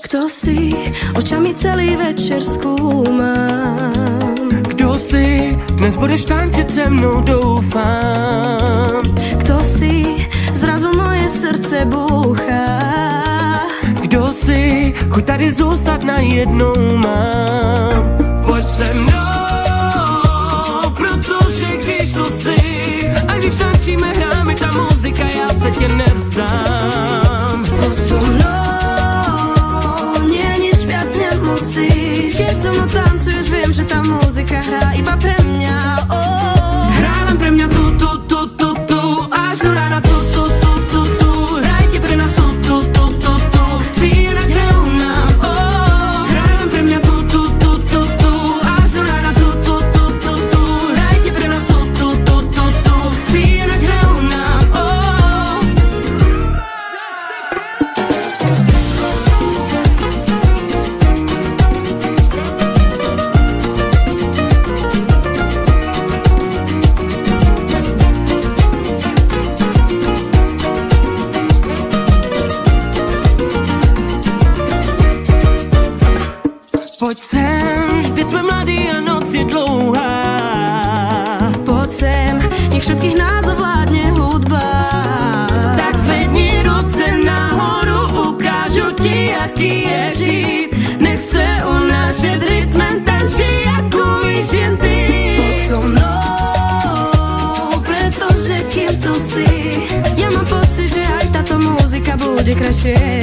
Kto si, očami celý večer skúmam. Kdo si, dnes budeš tančiť se mnou, doufám. Kto si, zrazu moje srdce búcha. Kdo si, chuť tady zůstat najednou mám. Pojď se mnou, protože když tu si, a když tančíme, hráme ta muzika, já se tě nevzdám. Poď so mnou, nie nič viac nemusíš. Keď so mnou tancuješ, viem, že tá muzika hrá iba pre mňa. Hrá len pre mňa tu, až do rána tu. Hrajte pre nás tu. Zírať hrajú nám, hrá len pre mňa tu, až do rána tu. Hrajte pre nás tu. Zírať hrajú nám, Pojď sem, vždyť sme mladí a noc je dlouhá. Poď sem, nech všetkých nás ovládne hudba. Tak zvedni ruce nahoru, ukážu ti, jaký je žít. Nech se unášet rytmem, tančí, jak umíš jen ty. Poď so mnou, pretože kým tu si, ja mám pocit, že aj táto muzika bude krajšie.